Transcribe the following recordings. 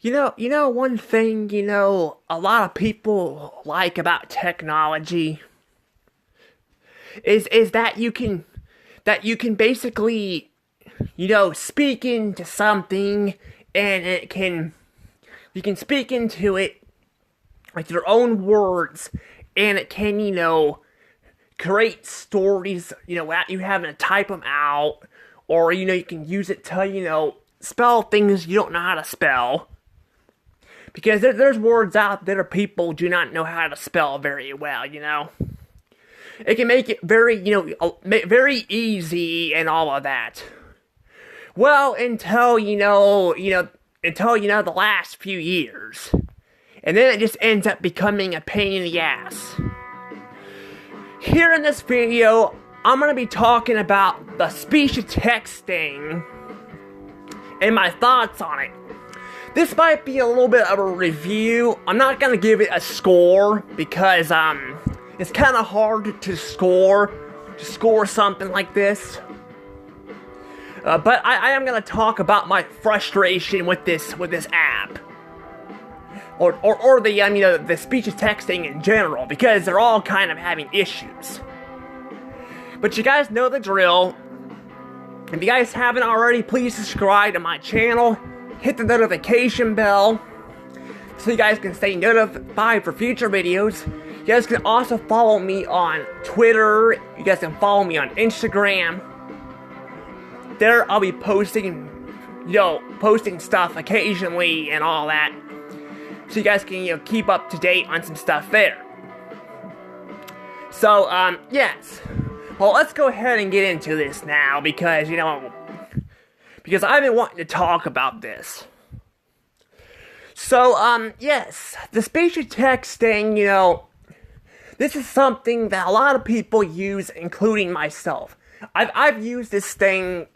One thing, a lot of people like about technology is that you can basically, speak into something and you can speak into it with your own words and it can, create stories, without you having to type them out or, you can use it to, spell things you don't know how to spell. Because there's words out there people do not know how to spell very well. It can make it very, very easy and all of that. Well, until, the last few years. And then it just ends up becoming a pain in the ass. Here in this video, I'm going to be talking about the speech to text thing and my thoughts on it. This might be a little bit of a review. I'm not going to give it a score because it's kind of hard to score something like this. But I am going to talk about my frustration with this app. Or the speech to texting in general, because they're all kind of having issues. But you guys know the drill. If you guys haven't already, please subscribe to my channel. Hit the notification bell so you guys can stay notified for future videos. You guys can also follow me on Twitter. You guys can follow me on Instagram. There I'll be posting stuff occasionally and all that. So you guys can, keep up to date on some stuff there. So, yes. Well, let's go ahead and get into this now because, because I've been wanting to talk about this. So, yes, the speech to text thing, this is something that a lot of people use, including myself. I've used this thing,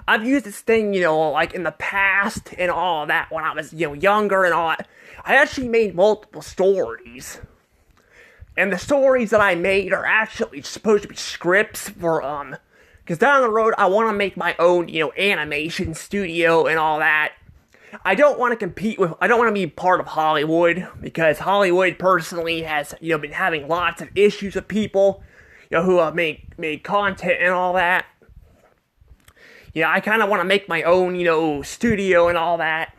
like in the past and all of that when I was, younger and all that. I actually made multiple stories. And the stories that I made are actually supposed to be scripts for, because down the road I want to make my own, animation studio and all that. I don't want to be part of Hollywood, because Hollywood personally has, been having lots of issues with people, who have made content and all that. I kind of want to make my own, studio and all that.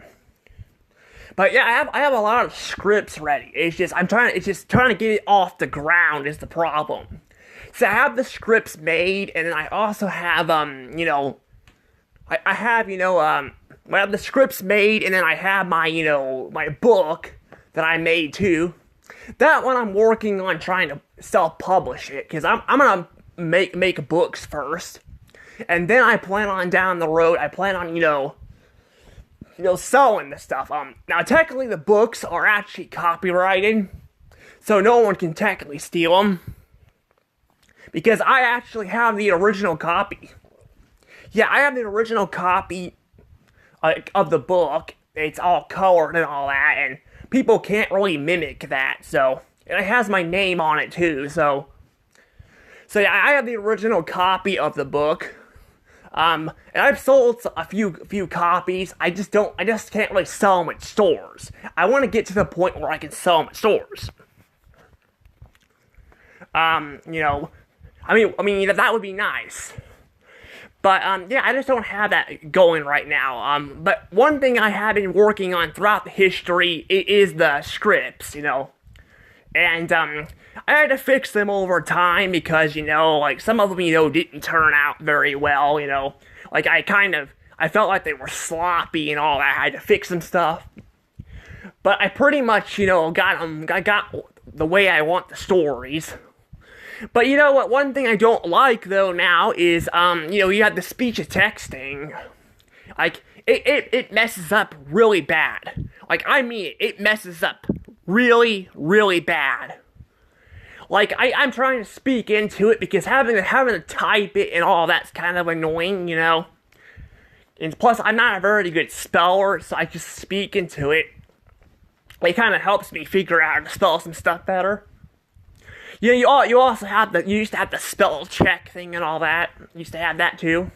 But yeah, I have a lot of scripts ready. It's just trying to get it off the ground is the problem. So I have the scripts made, and then I also have I have the scripts made, and then I have my my book that I made too. That one I'm working on trying to self-publish it, because I'm gonna make books first. And then I plan on down the road, selling the stuff. Now technically the books are actually copyrighted, so no one can technically steal them. Because I actually have the original copy. Yeah, I have the original copy of the book. It's all colored and all that, and people can't really mimic that, so. And it has my name on it too, so yeah, I have the original copy of the book. And I've sold a few copies. I just can't really sell them at stores. I want to get to the point where I can sell them at stores. I mean that would be nice. But, yeah, I just don't have that going right now. But one thing I have been working on throughout the history is the scripts, And, I had to fix them over time because, like, some of them, didn't turn out very well, Like, I felt like they were sloppy and all that. I had to fix some stuff. But I pretty much, I got the way I want the stories. But you know what, one thing I don't like, though, now is, you have the speech to texting. Like, it messes up really bad. Like, I mean it messes up really, really bad. Like, I'm trying to speak into it because having to type it and all that's kind of annoying, And plus, I'm not a very good speller, so I just speak into it. It kind of helps me figure out how to spell some stuff better. You used to have the spell check thing and all that. You used to have that too.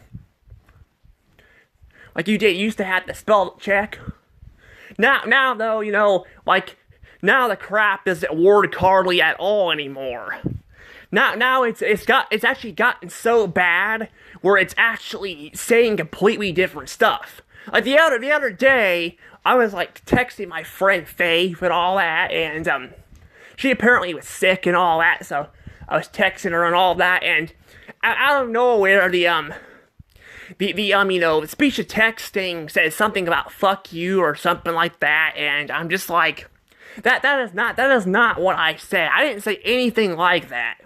like you did. You used to have to spell check. Now though, like now the crap doesn't work hardly at all anymore. Now it's actually gotten so bad where it's actually saying completely different stuff. Like the other day, I was like texting my friend Faith and all that, and she apparently was sick and all that, so I was texting her and all that, and out of nowhere, the speech to text thing says something about fuck you or something like that, and I'm just like, that is not what I said. I didn't say anything like that.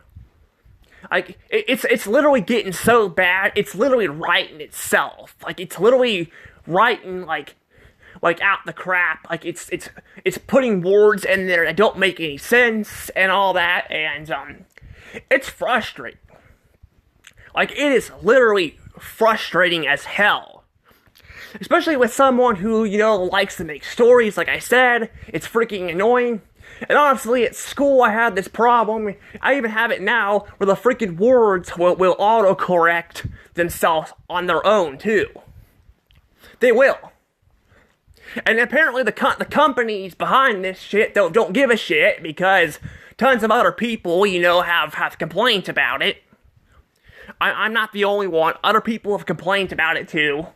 Like, it's literally getting so bad, it's literally writing itself. Like, it's literally writing, like out the crap. Like, it's putting words in there that don't make any sense and all that, and, it's frustrating. Like, it is literally frustrating as hell. Especially with someone who, likes to make stories, like I said. It's freaking annoying. And honestly, at school I had this problem. I even have it now, where the freaking words will autocorrect themselves on their own, too. They will. And apparently the companies behind this shit don't give a shit, because tons of other people, have complained about it. I'm not the only one. Other people have complained about it, too.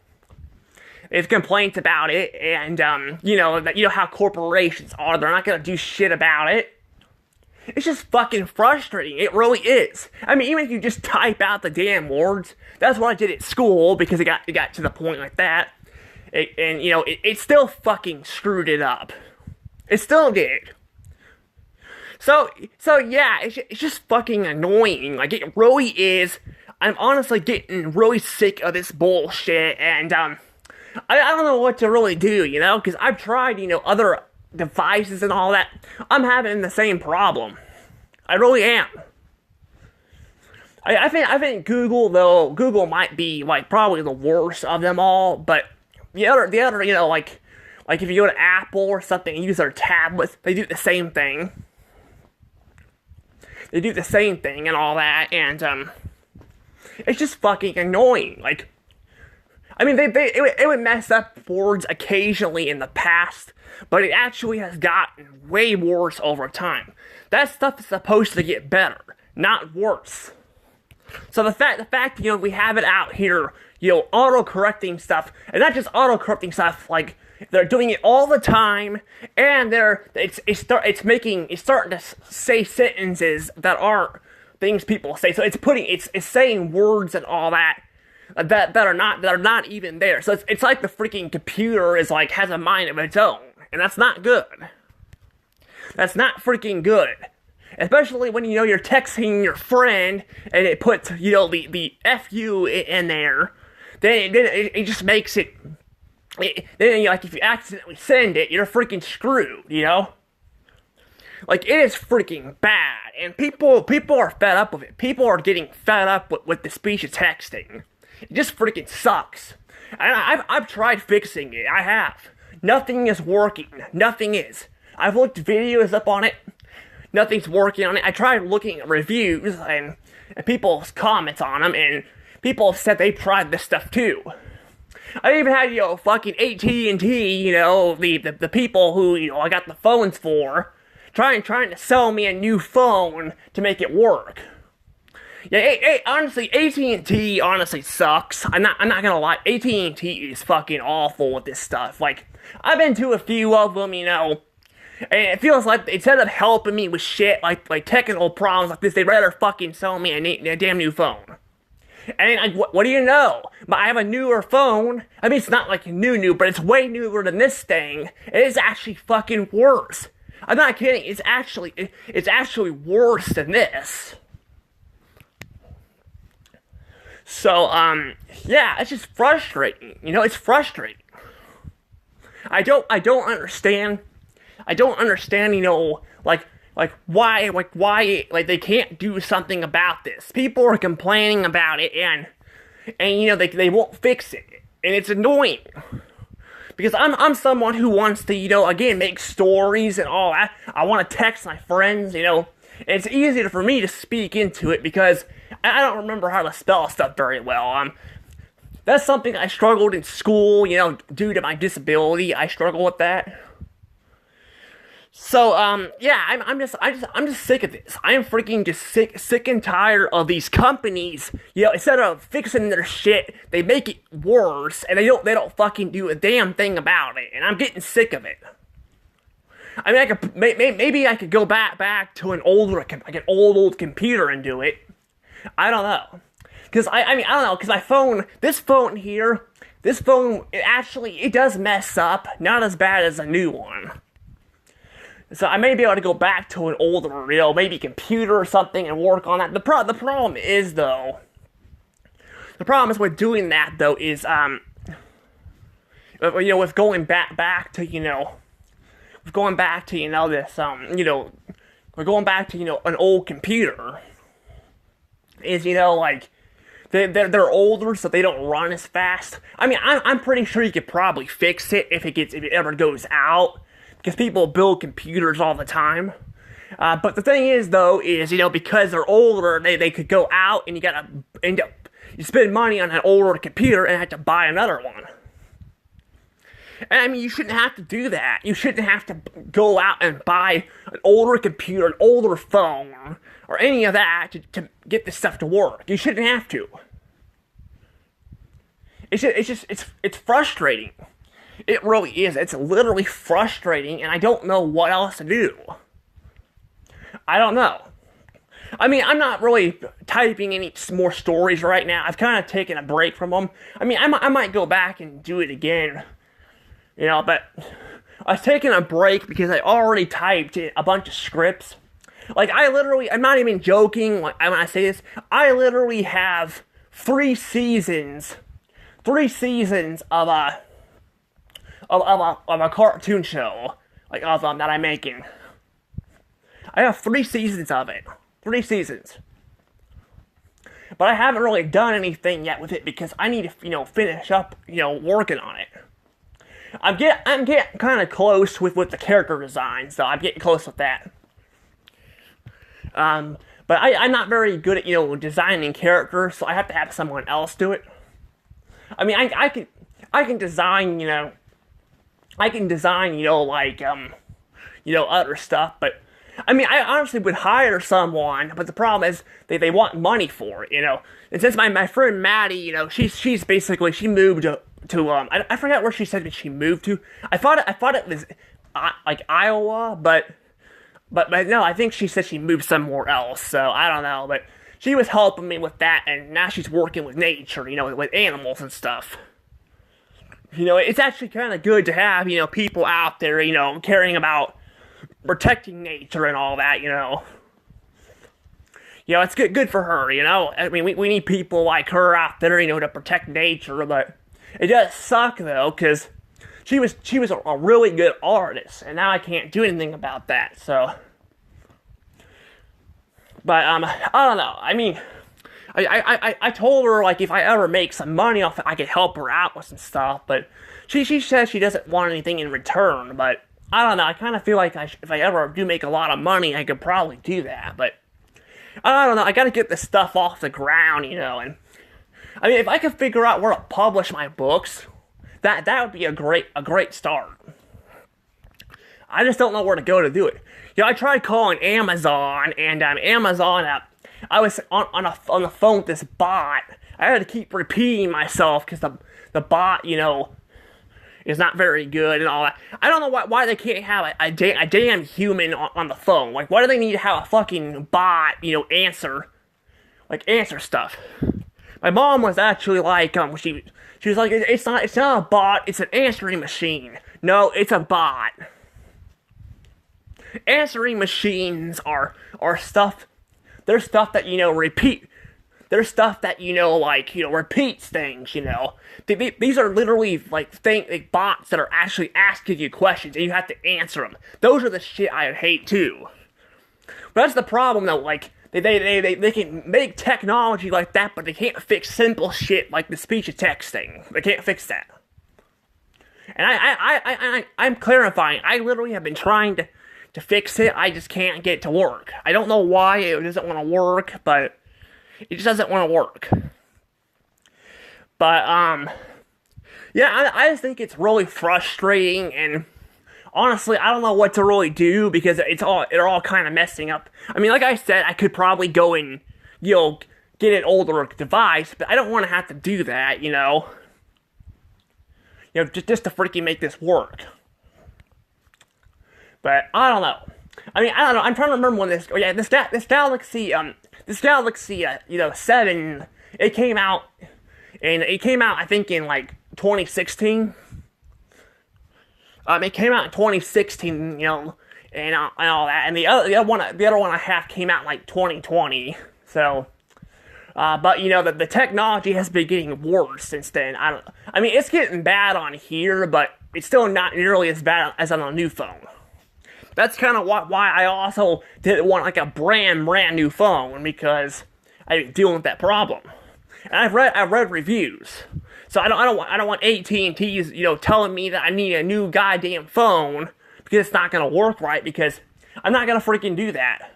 They've complained about it, and, how corporations are. They're not gonna do shit about it. It's just fucking frustrating. It really is. I mean, even if you just type out the damn words, that's what I did at school, because it got to the point like that. It still fucking screwed it up. It still did. So yeah, it's just fucking annoying. Like, it really is. I'm honestly getting really sick of this bullshit, and, I don't know what to really do, because I've tried, other devices and all that. I'm having the same problem. I really am. I think Google might be, like, probably the worst of them all, but the other, like if you go to Apple or something and use their tablets, they do the same thing. They do the same thing and all that, and, it's just fucking annoying. Like, I mean, it would mess up words occasionally in the past, but it actually has gotten way worse over time. That stuff is supposed to get better, not worse. So the fact, we have it out here, auto-correcting stuff, and not just auto-correcting stuff, like, they're doing it all the time, and it's starting to say sentences that aren't things people say. So it's saying words and all that are not even there. So it's like the freaking computer has a mind of its own, and that's not good. That's not freaking good. Especially when you're texting your friend and it puts the FU in there, then it just makes it. Then if you accidentally send it, you're freaking screwed. Like, it is freaking bad, and people are fed up with it. People are getting fed up with the speech to texting. It just freaking sucks. And I've tried fixing it. I have. Nothing is working. Nothing is. I've looked videos up on it. Nothing's working on it. I tried looking at reviews and people's comments on them, and people have said they tried this stuff too. I even had, fucking AT&T, the people who, I got the phones for, trying to sell me a new phone to make it work. Yeah, honestly, AT&T honestly sucks. I'm not gonna lie, AT&T is fucking awful with this stuff. Like, I've been to a few of them, and it feels like instead of helping me with shit like technical problems like this, they'd rather fucking sell me a damn new phone. And what do you know? I have a newer phone. I mean, it's not like new, but it's way newer than this thing. It is actually fucking worse. I'm not kidding. It's actually worse than this. So, yeah, it's just frustrating. It's frustrating. I don't understand. I don't understand, why they can't do something about this. People are complaining about it, and they won't fix it, and it's annoying. Because I'm someone who wants to, again, make stories and all that. I want to text my friends, and it's easier for me to speak into it because I don't remember how to spell stuff very well. That's something I struggled in school, due to my disability. I struggle with that. So, yeah, I'm just sick of this. I am freaking just sick and tired of these companies. Instead of fixing their shit, they make it worse, and they don't fucking do a damn thing about it. And I'm getting sick of it. I mean, maybe I could go back to an old computer and do it. I don't know. Cause I don't know, cause this phone here, it does mess up. Not as bad as a new one. So I may be able to go back to an older, maybe computer or something and work on that. The problem is with doing that though is, with going back to, we're going back to, an old computer. Is, they're older, so they don't run as fast. I mean, I'm pretty sure you could probably fix it if it ever goes out. Because people build computers all the time. But the thing is, though, because they're older, they could go out and you spend money on an older computer and have to buy another one. And I mean, you shouldn't have to do that. You shouldn't have to go out and buy an older computer, an older phone, or any of that to get this stuff to work. You shouldn't have to. It's frustrating. It really is. It's literally frustrating, and I don't know what else to do. I don't know. I mean, I'm not really typing any more stories right now. I've kind of taken a break from them. I mean, I might go back and do it again. But I was taking a break because I already typed a bunch of scripts. Like, I'm not even joking when I say this. I literally have 3 seasons of a cartoon show, that I'm making. I have 3 seasons of it. 3 seasons. But I haven't really done anything yet with it because I need to, finish up, working on it. I'm getting kind of close with the character design, so I'm getting close with that. But I'm not very good at, designing characters, so I have to have someone else do it. I mean, I can design, other stuff, but, I mean, I honestly would hire someone, but the problem is, they want money for it, and since my friend Maddie, she's basically, she moved to I forgot where she said that she moved to. I thought it was, Iowa, but no, I think she said she moved somewhere else, so I don't know, but she was helping me with that, and now she's working with nature, with animals and stuff. It's actually kind of good to have, people out there, caring about protecting nature and all that, it's good for her, I mean, we need people like her out there, to protect nature, but it does suck, though, because she was a really good artist, and now I can't do anything about that, so. But, I don't know, I mean, I told her, if I ever make some money off it, I could help her out with some stuff, but she says she doesn't want anything in return, but I don't know, I kind of feel like if I ever do make a lot of money, I could probably do that, but I don't know, I gotta get this stuff off the ground, and I mean, if I could figure out where to publish my books, that would be a great start. I just don't know where to go to do it. I tried calling Amazon, and Amazon, I was on the phone with this bot. I had to keep repeating myself because the bot, is not very good and all that. I don't know why they can't have a damn human on the phone. Why do they need to have a fucking bot, answer stuff? My mom was actually she was like, it's not a bot, it's an answering machine. No, it's a bot. Answering machines are stuff. They're stuff that repeat. They're stuff that repeats things. These are literally bots that are actually asking you questions and you have to answer them. Those are the shit I hate too. But that's the problem though. They can make technology like that, but they can't fix simple shit like the speech-to-text thing. They can't fix that. And I'm clarifying. I literally have been trying to fix it. I just can't get it to work. I don't know why it doesn't want to work, but it just doesn't want to work. But yeah, I just think it's really frustrating, and honestly, I don't know what to really do because they're all kind of messing up. I mean, like I said, I could probably go and get an older device, but I don't want to have to do that, just to freaking make this work. But I don't know. I mean, I don't know. I'm trying to remember when this. Oh yeah, this Galaxy 7. It came out, I think in like 2016. It came out in 2016, and all that, and the other one I have came out in like 2020. So, but the technology has been getting worse since then. I mean, it's getting bad on here, but it's still not nearly as bad as on a new phone. That's kind of why I also didn't want like a brand new phone, because I didn't deal with that problem. And I've read reviews, so I don't want AT&T's telling me that I need a new goddamn phone because it's not gonna work right, because I'm not gonna freaking do that.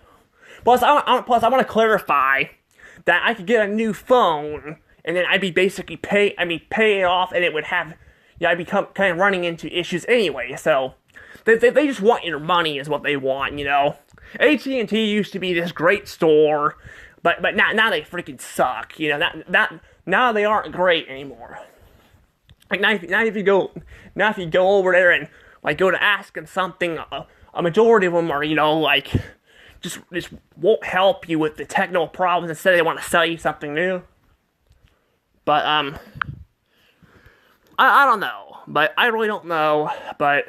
Plus I want to clarify that I could get a new phone and then I'd be basically pay it off, and it would have I'd be kind of running into issues anyway. So. They just want your money is what they want, AT&T used to be this great store, but now they freaking suck, now they aren't great anymore. Like now if you go over there and like go to ask them something, a majority of them are like just won't help you with the technical problems. Instead, they want to sell you something new. But I don't know, but I really don't know, but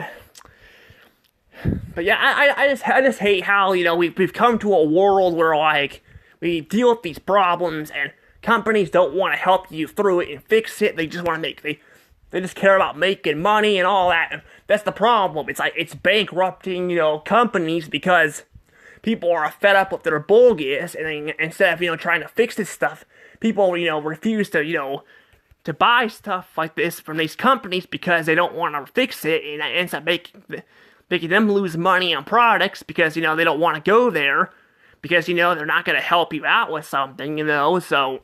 yeah, I just hate how we've come to a world where like we deal with these problems and companies don't want to help you through it and fix it. They just want to they just care about making money and all that. And that's the problem. It's like it's bankrupting companies because people are fed up with their bogus, and then instead of trying to fix this stuff, people refuse to buy stuff like this from these companies because they don't want to fix it, and that ends up making them lose money on products because, they don't want to go there because, they're not going to help you out with something, so.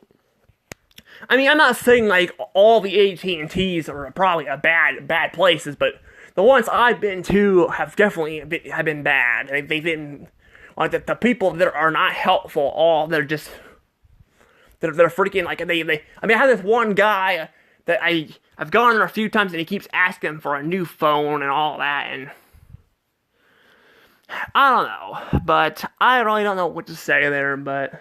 I mean, I'm not saying, like, all the AT&Ts are probably bad places, but the ones I've been to have definitely been bad. They've been, like, the people that are not helpful, they're freaking, like, I mean, I have this one guy that I've gone there a few times, and he keeps asking for a new phone and all that, and I don't know, but I really don't know what to say there, but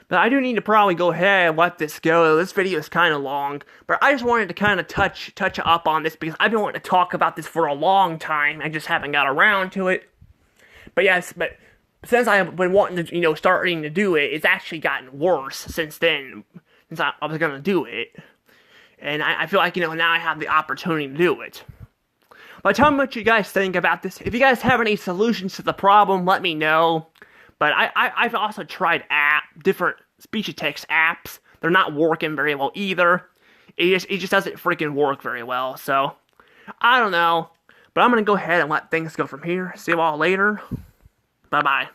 I do need to probably go ahead and let this go. This video is kind of long, but I just wanted to kind of touch up on this because I've been wanting to talk about this for a long time. I just haven't got around to it. But yes, but since I've been wanting to, starting to do it, it's actually gotten worse since then, since I was going to do it. And I feel like, now I have the opportunity to do it. But tell me what you guys think about this. If you guys have any solutions to the problem, let me know. But I've also tried different speech-to-text apps. They're not working very well either. It just doesn't freaking work very well. So, I don't know. But I'm going to go ahead and let things go from here. See you all later. Bye-bye.